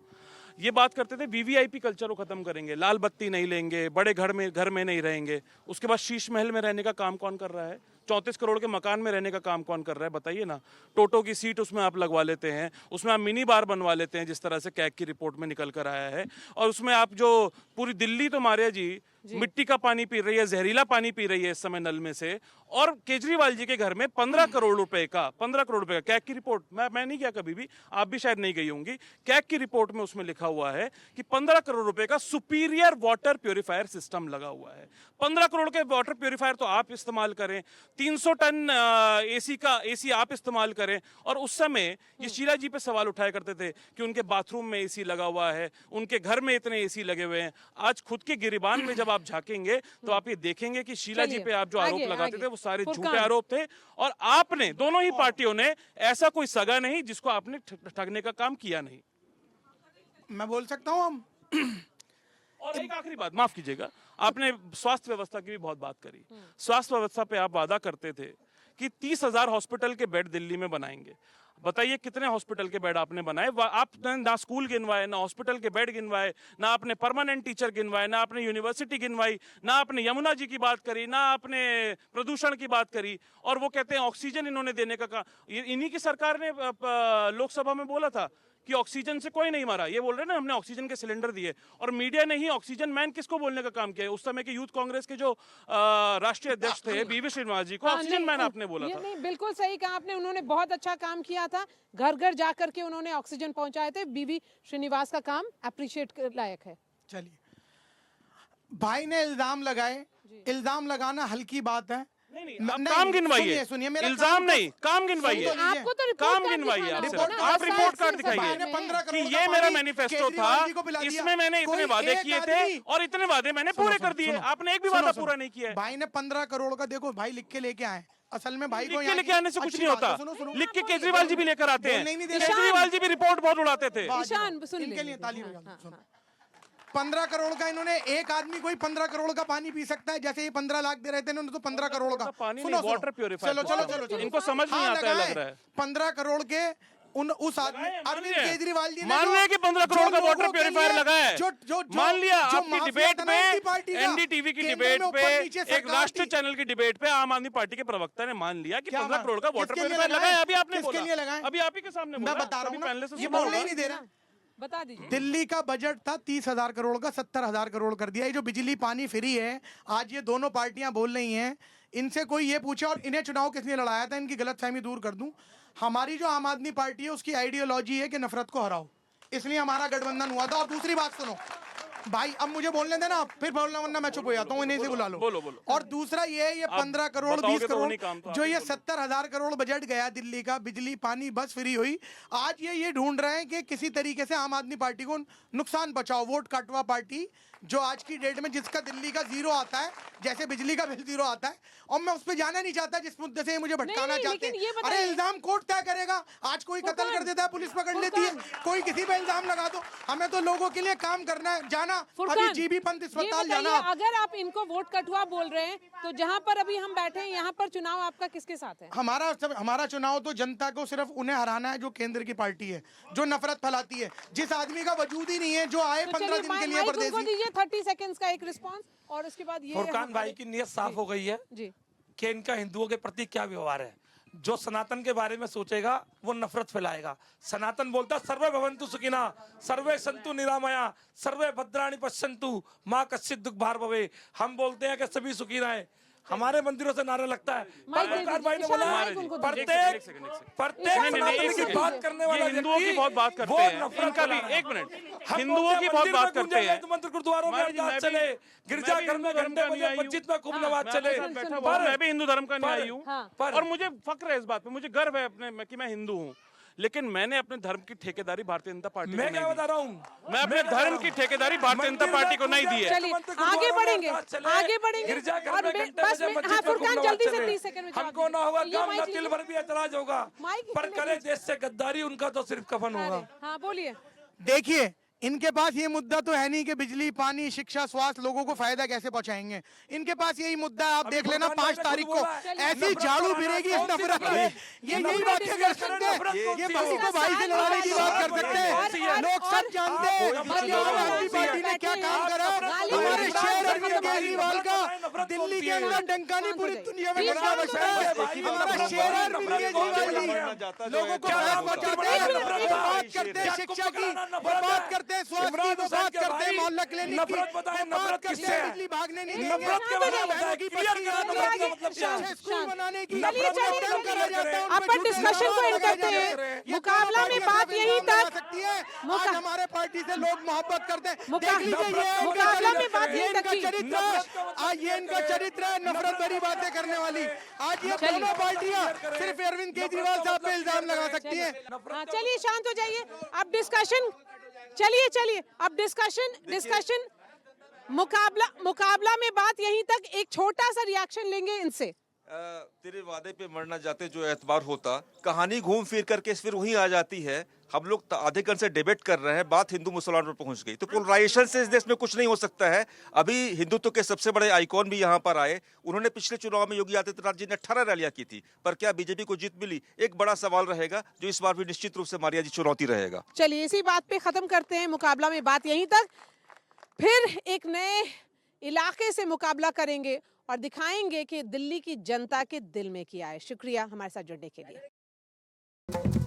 ये बात करते थे वीवीआईपी कल्चर को खत्म करेंगे, लाल बत्ती नहीं लेंगे, बड़े घर में नहीं रहेंगे। उसके बाद शीश महल में रहने का काम कौन कर रहा है? 34 करोड़ के मकान में रहने का काम कौन कर रहा है? बताइए ना। टोटो की सीट उसमें आप लगवा लेते हैं, उसमें आप मिनी बार बनवा लेते हैं, जिस तरह से कैग की रिपोर्ट में निकल कर आया है। और उसमें आप जो पूरी दिल्ली तो मारिया जी मिट्टी का पानी पी रही है, जहरीला पानी पी रही है इस समय नल में से। और केजरीवाल जी के घर में 15 करोड़ रुपए का कैग की रिपोर्ट, मैं नहीं गया कभी भी, आप भी शायद नहीं गई होंगी। कैग की रिपोर्ट में उसमें लिखा हुआ है कि 15 करोड़ रुपए का सुपीरियर वाटर प्यूरिफायर सिस्टम लगा हुआ है। 15 करोड़ के वाटर प्यूरिफायर तो आप इस्तेमाल करें, 300 टन एसी आप इस्तेमाल करें। और उस समय ये शीला जी पे सवाल उठाया करते थे कि उनके बाथरूम में एसी लगा हुआ है, उनके घर में इतने एसी लगे हुए हैं। आज खुद के गिरिबान में जब आप झांकेंगे तो आप ये देखेंगे कि शीला जी पे आप जो आरोप लगाते थे वो सारे झूठे आरोप थे। और आपने, दोनों ही पार्टियों ने, ऐसा कोई सगा नहीं जिसको आपने ठगने का काम किया नहीं। मैं बोल सकता हूँ हम। और एक आखिरी बात, माफ कीजिएगा, आपने स्वास्थ्य व्यवस्था की भी बहुत बात करी। स्वास्थ्य व्यवस्था पे आप वादा करते थे कि 30,000 हॉस्पिटल के बेड दिल्ली में बनाएंगे। बताइए कितने हॉस्पिटल के बेड आपने बनाए? आपने ना स्कूल गिनवाए, ना हॉस्पिटल के बेड गिनवाए, ना आपने परमानेंट टीचर गिनवाए, ना आपने यूनिवर्सिटी गिनवाई, ना आपने यमुना जी की बात करी, ना आपने प्रदूषण की बात करी। और वो कहते हैं ऑक्सीजन इन्होंने देने का काम। इन्हीं की सरकार ने लोकसभा में बोला था कि ऑक्सीजन से कोई नहीं मरा। ये बोल रहे हैं ना हमने ऑक्सीजन के सिलेंडर दिए। और मीडिया ने ही ऑक्सीजन मैन किसको बोलने का काम किया है? उस समय के यूथ कांग्रेस के जो राष्ट्रीय अध्यक्ष थे बीवी श्रीनिवास जी को ऑक्सीजन मैन आपने बोला था। नहीं, बिल्कुल सही कहा आपने। उन्होंने बहुत अच्छा काम किया था, घर घर जाकर के उन्होंने ऑक्सीजन पहुंचाए थे। बीवी श्रीनिवास का काम अप्रिशिएट लायक है। चलिए, भाई ने इल्जाम लगाए, इल्जाम लगाना हल्की बात है। काम गिनवाइए, इल्जाम नहीं, काम गिनवाइए। आपको तो काम गिनवाइए, आप रिपोर्ट कार्ड दिखाइए कि ये मेरा मैनिफेस्टो था, इसमें मैंने इतने वादे किए थे और इतने वादे मैंने पूरे कर दिए। आपने एक भी वादा पूरा नहीं किया है। भाई ने 15 करोड़ का, देखो भाई लिख के लेके आए। असल में भाई को लेके आने से कुछ नहीं होता, लिख के केजरीवाल जी भी लेकर आते हैं। केजरीवाल जी भी रिपोर्ट बहुत उड़ाते थे। इनके लिए ताली बजाओ। 15 करोड़ का इन्होंने, एक आदमी कोई 15 करोड़ का पानी पी सकता है, जैसे ये 15 लाख दे रहे थे इन्होंने तो 15 करोड़ का पानी, वाटर प्यूरिफायर। चलो इनको समझ नहीं आता लग रहा है। 15 करोड़ के उस आदमी अरविंद केजरीवाल जी ने मान लिया कि 15 करोड़ का वाटर प्यूरिफायर लगा है। मान लिया आपकी डिबेट पे, एनडीटीवी की डिबेट पे, एक राष्ट्रीय चैनल की डिबेट पे आम आदमी पार्टी के प्रवक्ता ने मान लिया कि 15 करोड़ का वाटर प्यूरिफायर लगा है। अभी आपने बोला, अभी आप ही के सामने मैं बता रहा हूँ, ये बोलने ही नहीं दे रहा। बता दीजिए। दिल्ली का बजट था 30,000 करोड़ का, 70,000 करोड़ कर दिया। ये जो बिजली पानी फ्री है, आज ये दोनों पार्टियां बोल रही हैं, इनसे कोई ये पूछे और इन्हें चुनाव किसने लड़ाया था, इनकी गलतफहमी दूर कर दूं। हमारी जो आम आदमी पार्टी है उसकी आइडियोलॉजी है कि नफरत को हराओ। इसलिए हमारा गठबंधन हुआ था। और दूसरी बात सुनो भाई, अब मुझे बोलने देना, फिर बोलना, वरना मैं चुप हो जाता हूँ, इन्हीं से बुला लो। बोलो बोलो। और दूसरा ये 15 करोड़ बताओगे 20 तो करोड़ नहीं काम तो जो आप ही ये बोलो। 70,000 करोड़ बजट गया दिल्ली का, बिजली पानी बस फ्री हुई, आज ये ढूंढ रहे हैं कि किसी तरीके से आम आदमी पार्टी को नुकसान पहुंचाओ। वोट काटवा पार्टी जो आज की डेट में जिसका दिल्ली का जीरो आता है, जैसे बिजली का बिल जीरो आता है, और मैं उस पर जाना नहीं चाहता जिस मुद्दे से मुझे भटकाना नहीं, चाहते लेकिन ये हैं। बताइए- अरे इल्जाम कोर्ट तय करेगा। आज कोई कत्ल कर देता है, पुलिस पकड़ लेती है, कोई किसी पे इल्जाम लगा दो। हमें तो लोगों के लिए काम करना है, जाना अभी फुरकान, जीबी पंत ये अस्पताल बताइए, जाना। अगर आप इनको वोट कटुआ बोल रहे हैं तो जहां पर अभी हम बैठे हैं यहाँ पर चुनाव आपका किसके साथ है? हमारा चुनाव तो जनता को सिर्फ उन्हें हराना है जो केंद्र की पार्टी है, जो नफरत फैलाती है, जिस आदमी का वजूद ही नहीं है, जो आए तो 15 चलिए, दिन के लिए माइक उनको परदेसी। दीजिए 30 सेकंड्स का एक रिस्पांस, और उसके बाद ये फुरकान भाई की नीयत साफ हो गई है जी। कि इनका हिंदुओं के प्रति क्या व्यवहार है। जो सनातन के बारे में सोचेगा वो नफरत फैलाएगा। सनातन बोलता सर्वे भवन्तु सुखिना, सर्वे सन्तु निरामया, सर्वे भद्राणि पश्यन्तु, माँ कश्चित् दुख भार भवे। हम बोलते हैं कि सभी सुखी रहें। हमारे मंदिरों से नारा लगता है। पत्रकार भाई ने बोला प्रत्येक सनातन की बात करने वाला हिंदुओं की बहुत बात करते हैं, इनका भी एक मिनट, हिंदुओं की बहुत बात करते हैं। तो मंदिर गुरुद्वारों में अरदास चले, गिरजाघर में घंटे बजे, मस्जिद में खूब नमाज चले। मैं भी हिंदू धर्म का अनुयायी हूँ, हाँ। और मुझे फक्र है इस बात पे, मुझे गर्व है अपने में कि मैं हिंदू हूँ। लेकिन मैंने अपने धर्म की ठेकेदारी भारतीय जनता पार्टी को मैं नहीं क्या दी। बता रहा हूँ, मैं अपने धर्म की ठेकेदारी भारतीय जनता पार्टी को नहीं दी है। चलिए आगे बढ़ेंगे, आगे बढ़ेंगे। और बस हाँ फुरकान जल्दी से 30 सेकंड में जवाब हमको ना होगा दीजिए। ये काम, माइक ना तिल लीजिए। भर भी ऐतराज होगा, माइक पर करे देश से गद्दारी, उनका तो सिर्फ कफन होगा। हाँ बोलिए। देखिए, इनके पास ये मुद्दा तो है नहीं कि बिजली पानी शिक्षा स्वास्थ्य लोगों को फायदा कैसे पहुंचाएंगे। इनके पास यही मुद्दा है। आप देख लेना 5 तारीख को ऐसी झाड़ू भिड़ेगी इस नफरत में, ये यही बातें कर सकते हैं। ये भाई को भाई से लड़ाने की बात कर सकते हैं। लोग सब जानते हैं कि आम आदमी पार्टी ने क्या काम करा। हमारे शहर अरविंद केजरीवाल का दिल्ली के अंदर डंका नहीं, पूरी दुनिया में डंका बजा है। हमारा शहर अरविंद केजरीवाल जी लोगों को फायदा पहुंचाते हैं। बात करते हैं शिक्षा की, बात करते हैं स्वास्थ्य की, बात करते हैं मोहल्ला क्लिनिक की, नफरत बताएं, नफरत किससे है? बिजली भागने नहीं देंगे, नफरत के बारे में बताएं, क्लियर करा नफरत का मतलब क्या है? स्कूल बनाने की चलिए काम करा जाता है। अपन डिस्कशन को एंड करते हैं। मुकाबला में बात यहीं तक सकती है। आज हमारे पार्टी से लोग मोहब्बत करते हैं। देख लीजिए, ये मुकाबला में बात ये यहीं इनका तक थी। चरित्र है। आज ये इनका चरित्र है, नफरत भरी बातें करने वाली। आज ये दोनों पार्टियां सिर्फ अरविंद केजरीवाल साहब पे इल्जाम लगा सकती है। हाँ चलिए शांत हो जाइए। अब डिस्कशन चलिए अब डिस्कशन मुकाबला में बात यहीं तक। एक छोटा सा रिएक्शन लेंगे इनसे। तेरे वादे पे मरना जाते जो एतबार होता, कहानी घूम फिर करके फिर वहीं आ जाती है। हम लोग आधे घंटे से डिबेट कर रहे हैं, बात हिंदू मुसलमान पर पहुंच गई। तो पोलराइजेशन से इस देश में कुछ नहीं हो सकता है। अभी हिंदुत्व के सबसे बड़े आइकॉन भी यहाँ पर आए। उन्होंने पिछले चुनाव में योगी आदित्यनाथ जी ने 18 रैलियां की थी, पर क्या बीजेपी को जीत मिली? एक बड़ा सवाल रहेगा जो इस बार भी निश्चित रूप से मारिया जी चुनौती रहेगा। चलिए इसी बात पे खत्म करते हैं मुकाबला में बात यहीं तक। फिर एक नए इलाके से मुकाबला करेंगे और दिखाएंगे कि दिल्ली की जनता के दिल में क्या है। शुक्रिया हमारे साथ जुड़ने के लिए।